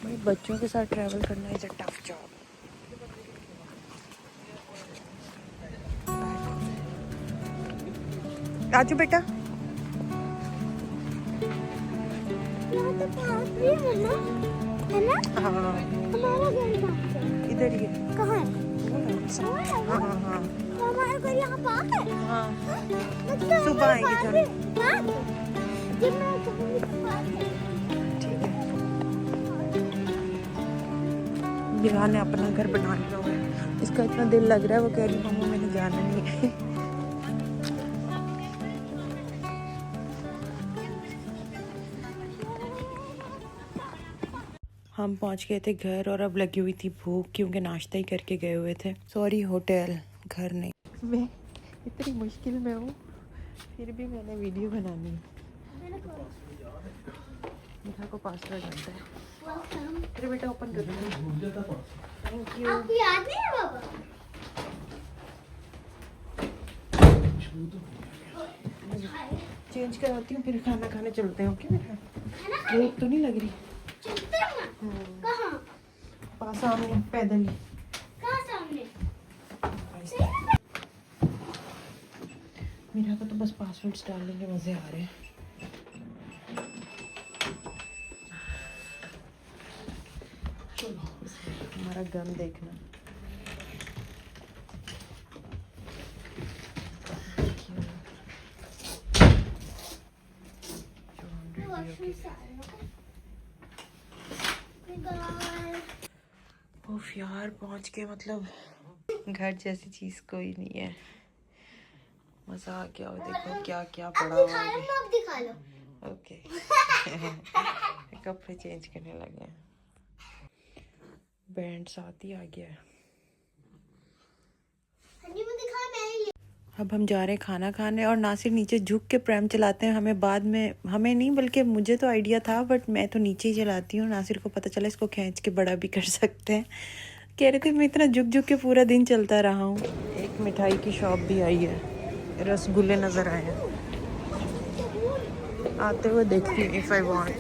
भाई बच्चों के साथ ट्रैवल करना is a tough job. Raju बेटा यहाँ तो पास भी है ना? हाँ हमारा घर कहाँ है? इधर ही है। कहाँ है? हाँ हाँ हाँ तो हमारा घर यहाँ पास है? हाँ लगता है सुबह आएंगे पास जब। है। पास है? जब मैं कहूँगी तो पास है। ठीक है। विहा ने अपना घर बना लिया हुआ है, इसका इतना दिल लग रहा है। वो कह रही मम्मा मैंने जाना नहीं है। हम पहुंच गए थे घर और अब लगी हुई थी भूख क्योंकि नाश्ता ही करके गए हुए थे। सॉरी होटल, घर नहीं। मैं इतनी मुश्किल में हूँ फिर भी मैंने वीडियो बनानी है। मीठा को पासवर्ड आता है। अरे बेटा ओपन कर दो। Thank you. आपको याद नहीं है बाबा? चेंज कराती हूँ फिर खाना खाने चलते हैं। ओके बेटा, भूख तो नहीं लग रही? चलते हैं ना? कहाँ? पास सामने पैदल ही। कहाँ सामने? मीरा को तो बस पासवर्ड्स डालने के मजे आ रहे हैं। हमारा गम देखना। उफ यार पहुंच के मतलब घर जैसी चीज कोई नहीं है। मजा आ गया। और देखो क्या क्या पड़ा हुआ दिखा लो, है। अब दिखा लो। ओके कपड़े चेंज करने लगे हैं। बैंड साथ ही आ गया है। हनी में दिखा, मैं ही ले। अब हम जा रहे हैं खाना खाने और नासिर नीचे झुक के प्रैम चलाते हैं। हमें बाद में, हमें नहीं बल्कि मुझे तो आइडिया था बट मैं तो नीचे ही चलाती हूँ। नासिर को पता चला इसको खींच के बड़ा भी कर सकते हैं। कह रहे थे मैं इतना झुक झुक के पूरा दिन चलता रहा हूँ। एक मिठाई की शॉप भी आई है, रसगुल्ले नज़र आए हैं। आते हुए देखती हूँ इफ़ आई वांट।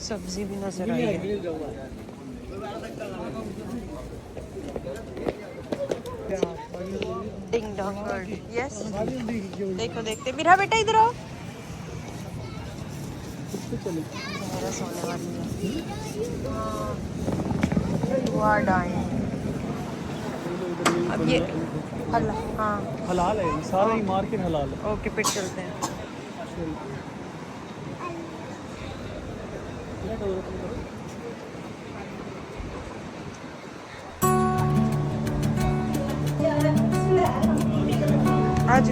सब्जी भी नजर आई है। Ding dong bird, yes. देखो देखते मेरा बेटा इधर आओ। मेरा सोने वाली है। You are dying। अब ये हाँ हलाल है, सारा ही मार्केट हलाल है। ओके फिर चलते हैं। आज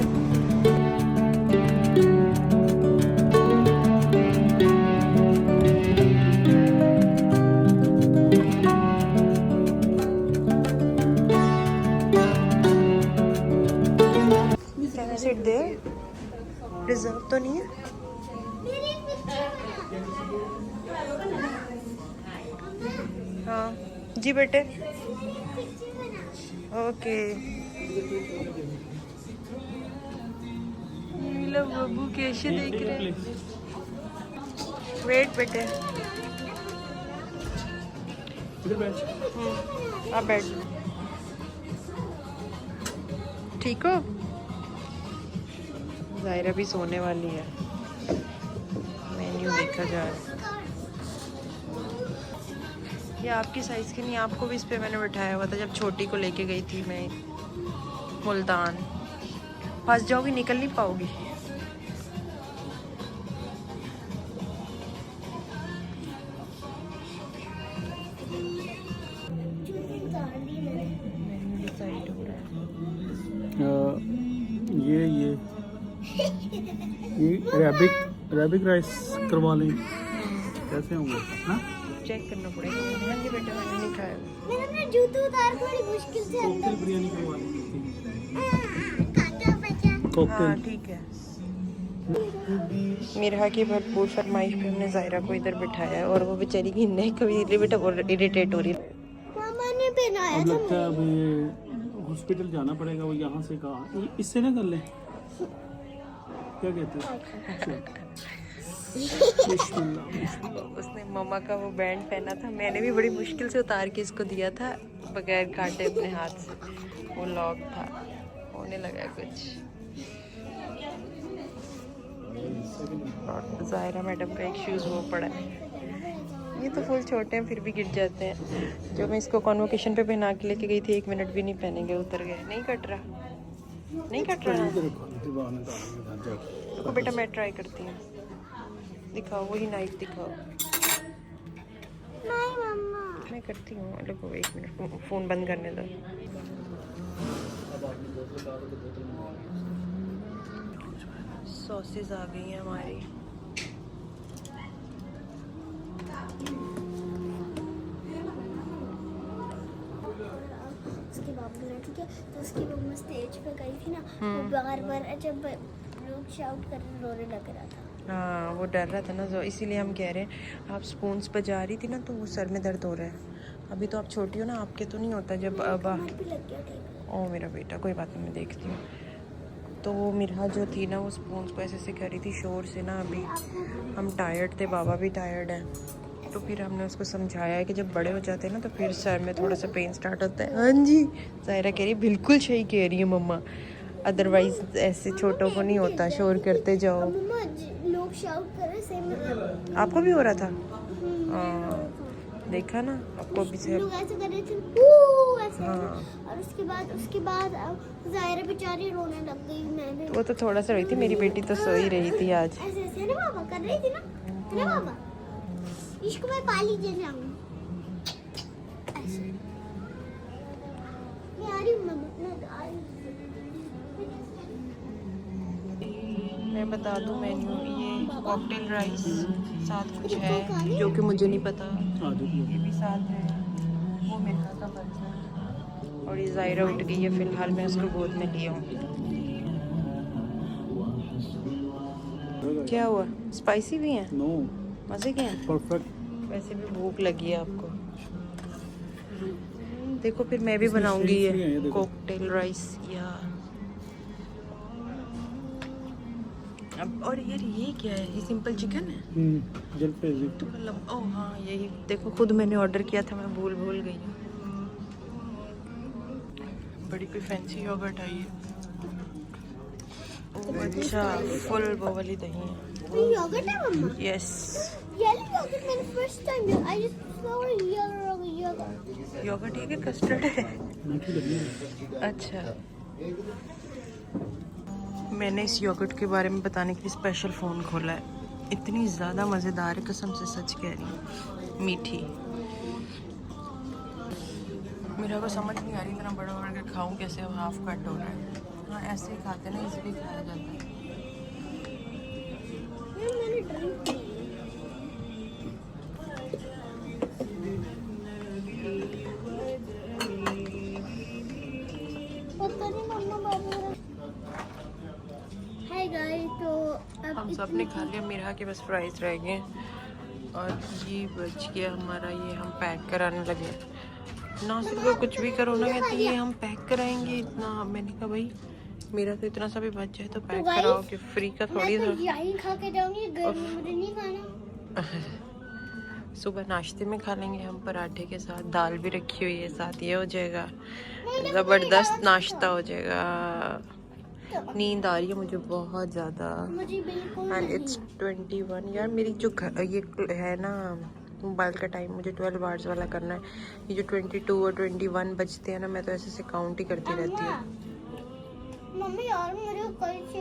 सीट दे, रिजर्व तो नहीं है। मेरी पिक्चर बना। हाँ जी बेटे। पिक्चर बना। ओके लो बब्बू कैसे देख रहे हैं। वेट बेटे आप बैठ ठीक हो। जायरा भी सोने वाली है। मेन्यू देखा जा रहा है। ये आपकी साइज़ की नहीं, आपको भी इस पे मैंने बिठाया हुआ था जब छोटी को लेके गई थी मैं मुल्तान। फंस जाओगी, निकल नहीं पाओगी। डिसाइड हो रहा है। ये रैबिक राइस करवा लें, कैसे होंगे ना? चेक करना पड़ेगा। हाँ जी बेटा मैंने नहीं खाया। मैंने अपना जूते उतार के बड़ी मुश्किल से अंदर कॉकटेल बिरयानी करवा लेंगे। काटा बचा। हाँ ठीक है। मिरहा की भरपूर फरमाइश पे हमने जायरा को इधर बिठाया है और वो बेचारी की नेक कभी इरिटेट हो रही है। मामा ने पहनाया अब था लगता है अब ये हॉस्पिटल जाना पड़ेगा। वो यहाँ से कहा इससे ना कर ले, क्या कहते हैं? उसने मम्मा का वो बैंड पहना था, मैंने भी बड़ी मुश्किल से उतार के इसको दिया था बगैर काटे अपने हाथ से। वो लॉक था, होने लगा कुछ। जायरा मैडम का एक शूज़ वो पड़ा है। ये तो फुल छोटे हैं फिर भी गिर जाते हैं। जो मैं इसको कॉन्वोकेशन पे पहना के लेके गई थी 1 मिनट भी नहीं पहनेंगे, उतर गए। नहीं कट रहा, नहीं कट रहा। देखो बेटा मैं ट्राई करती हूँ। दिखाओ वही नाइफ दिखाओ। नहीं मम्मा। मैं करती हूँ। देखो 1 मिनट फ़ोन बंद करने दो। सॉसेस आ गई हैं हमारी। उसके बाद बोला ठीक है, तो उसकी मम्मा स्टेज पे गई थी ना, वो बार बार जब लोग शाउट कर रोने लग रहा था। हाँ वो डर रहा था ना, तो इसीलिए हम कह रहे हैं आप स्पून्स बजा रही थी ना तो वो सर में दर्द हो रहा है। अभी तो आप छोटी हो ना, आपके तो नहीं होता जब कमर भी लग गया ठीक। ओ मेरा बेटा कोई बात नहीं, मैं देखती हूँ। तो वो मिरहा जो थी ना वो स्पून्स को ऐसे कर रही थी शोर से ना। अभी हम टायर्ड थे, बाबा भी टायर्ड है, तो फिर हमने उसको समझाया है कि जब बड़े हो जाते हैं ना तो फिर सर में थोड़ा सा पेन स्टार्ट होता है। हाँ जी जायरा कह रही है बिल्कुल सही कह रही है मम्मा, अदरवाइज ऐसे छोटों को नहीं होता, शोर करते जाओ। मम्मा लोग शाउट कर रहे सेम मतलब आपको भी हो रहा था? देखा ना आपको भी से। लोग ऐसे कर रहे थे ऐसे। हाँ। और उसके बाद जायरा बेचारी रोने लग गई। मैंने वो तो थोड़ा सा रही थी, मेरी बेटी तो सो ही रही थी आज। ऐसे ऐसे ना पापा कर रही थी ना, है ना पापा? इसको मैं पाली दे जाऊंगी ऐसे। मैं आ रही हूँ मम्मा, मैं आ रही हूँ। मैं बता दूं मेन्यू, ये कॉकटेल राइस साथ कुछ है जो कि मुझे नहीं पता, ये भी साथ है। वो मिर्हा का बर्गर और ये जायरा उठ गई है फिलहाल, मैं उसको गोद में लिया हूँ। क्या हुआ, स्पाइसी भी हैं? नो मज़े के हैं? परफेक्ट। वैसे भी भूख लगी है आपको। देखो फिर मैं भी बनाऊंगी ये कॉकटेल राइस या अब। और यार ये क्या है, ये सिंपल चिकन है जलपेजी। तो मतलब ओह हाँ यही देखो, खुद मैंने ऑर्डर किया था, मैं भूल गई हूँ। बड़ी कोई फैंसी योगर्ट आई है। ओह अच्छा फुल वो वाली दही है। ये योगर्ट है मम्मा? यस येलो योगर्ट मैंने first time I just saw yoghurt. Yoghurt ये क्या कस्टर्ड है? अच्छा मैंने इस योगर्ट के बारे में बताने के लिए स्पेशल फ़ोन खोला है। इतनी ज़्यादा मज़ेदार है, कसम से सच कह रही हूँ, मीठी। मेरा को समझ नहीं आ रही इतना बड़ा बर्गर खाऊं कैसे, अब हाफ कट हो रहा है। हाँ ऐसे ही खाते ना, इजीली खाया जाता है। मैंने ड्रिंक पता नहीं मम्मा बाबू। हाय गाइस, तो अब हम सब ने खा लिया, मिरहा के बस फ्राइज रह गए और ये बच गया हमारा, ये हम पैक कराने लगे। नासिर को कुछ भी करो ना, कहती है हम पैक कराएंगे इतना। मैंने कहा भाई मेरा तो इतना सा भी बच जाए तो पैक कराओ, कि फ्री का थोड़ी मैं सा। तो यही खा के जाऊंगी, घर में मुझे नहीं खाना। सुबह नाश्ते में खा लेंगे हम पराठे के साथ, दाल भी रखी हुई है साथ, ये हो जाएगा ज़बरदस्त नाश्ता हो जाएगा। नींद आ रही है मुझे बहुत ज़्यादा। मुझे बिल्कुल एंड नहीं। इट्स 21 यार। मेरी जो ये है ना मोबाइल का टाइम, मुझे 12 आवर्स वाला करना है। ये जो 22 और 21 बजते हैं ना, मैं तो ऐसे से काउंट ही करती रहती हूँ। मम्मी यार मुझे कल से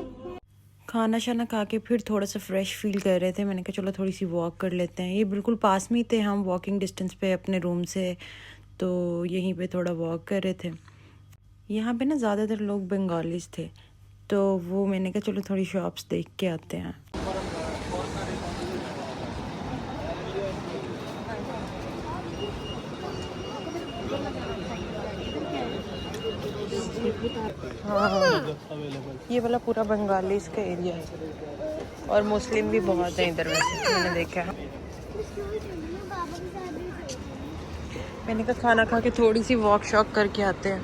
खाना शाना खा के फिर थोड़ा सा फ्रेश फील कर रहे थे। मैंने कहा चलो थोड़ी सी वॉक कर लेते हैं। ये बिल्कुल पास में ही थे हम, वॉकिंग डिस्टेंस पे अपने रूम से, तो यहीं पे थोड़ा वॉक कर रहे थे। यहाँ पे ना ज़्यादातर लोग बंगालीज थे, तो वो मैंने कहा चलो थोड़ी शॉप्स देख के आते हैं। हाँ, ये वाला पूरा बंगाली का एरिया है, और मुस्लिम भी बहुत है इधर वैसे, मैंने देखा है। बाबा के साथ भी मैंने कहा खाना खा के थोड़ी सी वॉक शॉक करके आते हैं,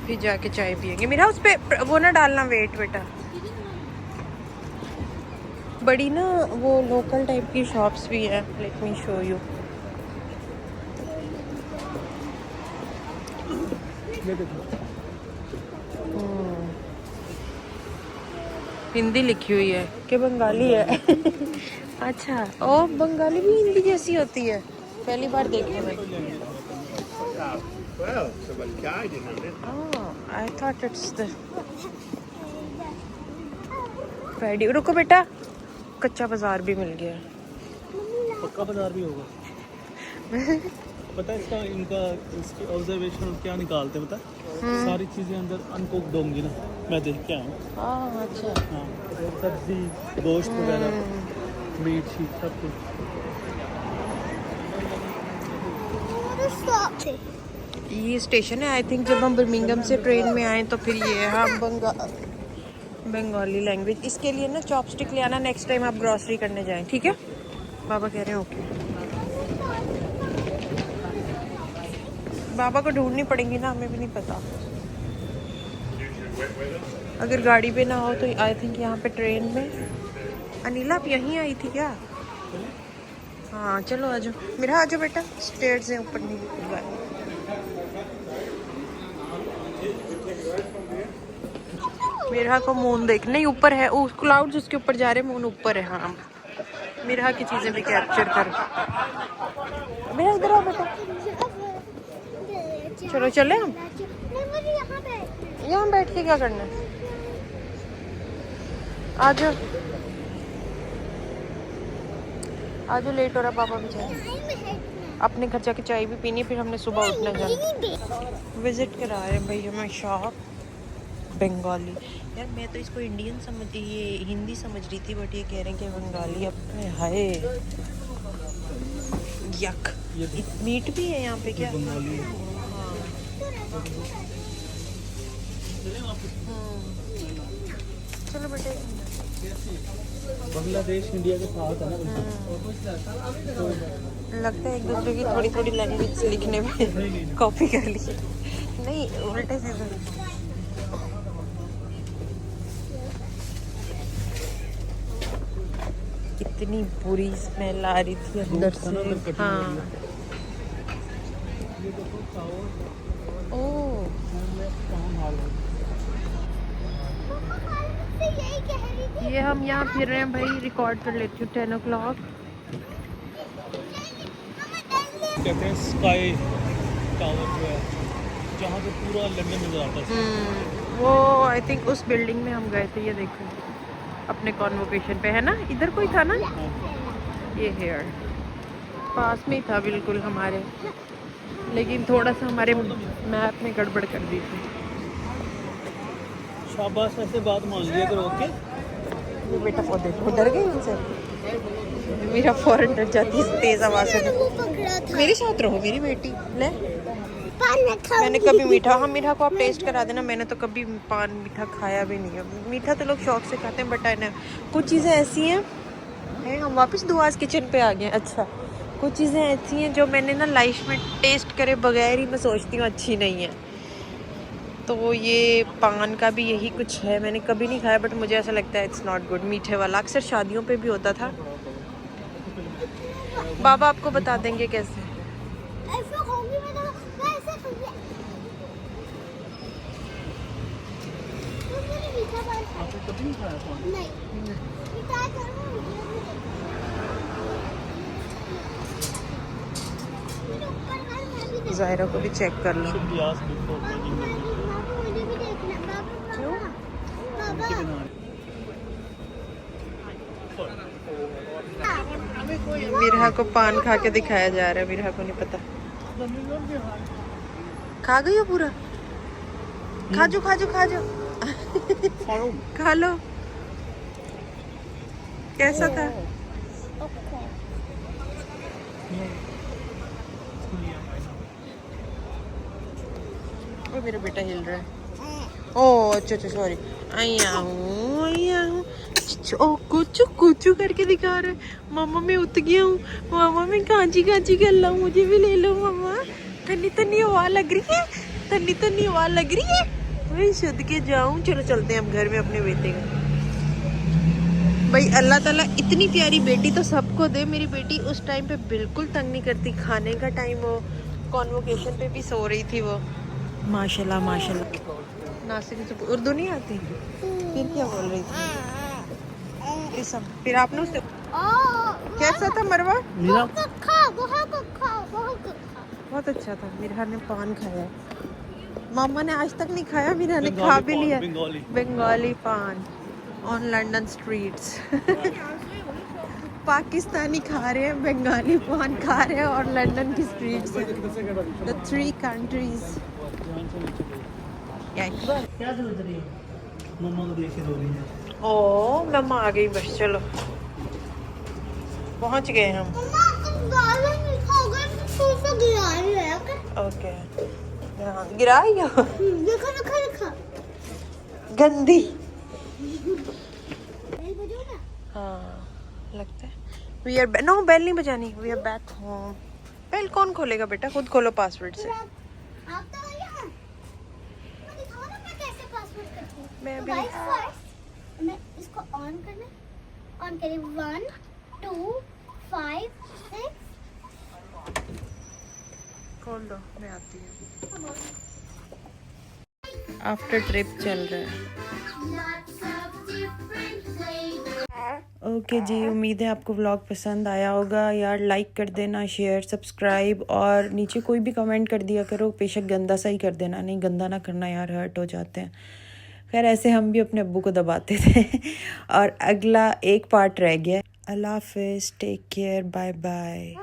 फिर जाके चाय पियेंगे। मेरा उस पे वो ना डालना वेट बेटा। बड़ी ना वो लोकल टाइप की शॉप्स भी है, let me show you. Hindi लिखी हुई है कि बंगाली है। अच्छा, ओ बंगाली भी हिंदी जैसी होती है, पहली बार देखने में। I thought it's the paddy. रुको बेटा, कच्चा बाजार भी मिल गया। पक्का बाजार भी होगा। पता है इसका इनका इसकी ऑब्जर्वेशन क्या निकालते हैं, पता? सारी चीजें अंदर अनकुक्ड होंगी ना, मैं देख के आया हूँ। अच्छा। हाँ, सब्जी, गोश्त वगैरह, मीट शीट सब कुछ। स्टॉप थे। ये स्टेशन है आई थिंक। जब हम बर्मिंघम से ट्रेन में आए तो फिर ये है। हम बंगाली लैंग्वेज। इसके लिए ना चॉपस्टिक ले आना नेक्स्ट टाइम आप ग्रॉसरी करने जाएं, ठीक है? बाबा कह रहे हैं ओके। बाबा को ढूंढनी पड़ेंगी ना, हमें भी नहीं पता। अगर गाड़ी पे ना हो तो आई थिंक यहाँ पे ट्रेन में। अनिला आप यहीं आई थी क्या? हाँ चलो आ जाओ, मेरा आ जाओ बेटा। स्टेयर्स से ऊपर नहीं हुआ। मेरा को मून देख, नहीं ऊपर है वो क्लाउड्स, उसके ऊपर जा रहे, मून ऊपर है। हाँ, मेरा की चीजें भी कैप्चर कर। मेरा इधर आओ बेटा, चलो चले हम। यहाँ बैठ के क्या करना है? आ जाओ आ जाओ, लेट हो रहा, पापा भी जाए। अपने घर जाके चाय भी पीनी, फिर हमने सुबह उठना जाना। विजिट करा रहे हैं भाई हमें शॉप बंगाली। यार मैं तो इसको इंडियन समझ, ये हिंदी समझ रही थी, बट ये कह रहे हैं कि बंगाली। अपने हाय यक, मीट भी है यहाँ पे क्या? चलो बेटे। बांग्लादेश इंडिया के साथ है ना। लगता है एक दूसरे की थोड़ी थोड़ी लैंग्वेज लिखने में कॉपी कर ली। नहीं, उल्टे सीधे। कितनी बुरी स्मेल आ रही थी अंदर से। हाँ ओह, ये हम यहाँ फिर रहे हैं भाई। रिकॉर्ड कर लेती हूँ। 10 o'clock कहते हैं स्काई टावर जो है, जहाँ से पूरा लंदन नजर आता है। वो आई थिंक उस बिल्डिंग में हम गए थे। ये देखो अपने कॉन्वोकेशन पे है ना, इधर कोई था ना, ये हेयर पास में ही था बिल्कुल हमारे, लेकिन थोड़ा सा हमारे मैप में गड़बड़ कर दी थी। शाबाश, ऐसे बात मान लिया करो। ओके, ये बेटा को देखो, डर गई उनसे। मेरा फौरन डर जाती है तेज आवाज से। मेरे साथ रहो मेरी बेटी। ले, मैंने कभी मीठा, हाँ मीठा को आप टेस्ट करा देना। मैंने तो कभी पान मीठा खाया भी नहीं है। मीठा तो लोग शौक से खाते हैं, बट है ना कुछ चीज़ें ऐसी हैं। हम वापस दुआस किचन पे आ गए। अच्छा, कुछ चीज़ें ऐसी हैं जो मैंने ना लाइफ में टेस्ट करे बगैर ही मैं सोचती हूँ अच्छी नहीं है। तो ये पान का भी यही कुछ है, मैंने कभी नहीं खाया बट मुझे ऐसा लगता है इट्स नॉट गुड। मीठे वाला अक्सर शादियों पे भी होता था। बाबा आपको बता देंगे कैसे। ऐसे खाऊंगी मैं तो, मैं ऐसे खाऊंगी। तुम मेरी मीठा पान खाओ। आपने कभी नहीं खाया पान? नहीं, मीठा करो मेरे ऊपर हाथ मैं भी ज़ायरा को भी चेक कर लो। Should be asked before making the video. बाबू मुझे भी देखना। बाबू बाबा मिरहा को पान खा के दिखाया जा रहा है, मिरहा को नहीं पता। खा गई हो पूरा? खा जो खा जो खा जो खा लो। कैसा था? ओ मेरा बेटा हिल रहा है। ओ अच्छा अच्छा सॉरी। आया हूँ ओ कुचू कुचू करके दिखा रहा है। मामा मैं उठ गया हूँ, मामा मैं कांची कांची कर ला हूँ, मुझे भी ले लो मामा। तन्नी तन्नी हवा लग रही है, तन्नी तन्नी हवा लग रही है। मैं शुद्ध के जाऊँ। चलो चलते हैं हम घर में अपने बेटे का। भाई अल्लाह ताला इतनी प्यारी बेटी तो सबको दे। मेरी बेटी उस टाइम पे बिल्कुल तंग नहीं करती। खाने का टाइम हो, कॉन्वोकेशन पे भी सो रही थी वो। माशाल्लाह माशाल्लाह। नासिक से उर्दू नहीं आती, फिर क्या बोल रही थी? ये सब फिर आपने उससे कैसा था मरवा? बहुत बहुत अच्छा था। मिरहा ने पान खाया, मामा ने आज तक नहीं खाया, मिरहा ने खा भी लिया। बंगाली पान ऑन लंदन स्ट्रीट्स। पाकिस्तानी खा रहे हैं, बंगाली पान खा रहे हैं और लंदन की स्ट्रीट्स हैं। The 3 countries. क्या सोच रही हो? मम्मा को देख के रो रही है। ओ मम्मा आ गई बस। चलो पहुंच गए हम। ओके गिराई हो गंदी। हाँ लगता है वी आर नो बेल नहीं बजानी। We are back home. Bell कौन खोलेगा बेटा? खुद खोलो पासवर्ड से। मैं भी मैं इसको ऑन करना, ऑन करें 1 2 5 6। खोल दो, मैं आती हूँ। आफ्टर ट्रिप चल रहा है। ओके जी, उम्मीद है आपको व्लॉग पसंद आया होगा। यार लाइक कर देना, शेयर सब्सक्राइब और नीचे कोई भी कमेंट कर दिया करो। बेशक गंदा सा ही कर देना, नहीं गंदा ना करना यार, हर्ट हो जाते हैं। खैर ऐसे हम भी अपने अब्बू को दबाते थे। और अगला एक पार्ट रह गया। अल्लाह हाफिज़, टेक केयर, बाय बाय।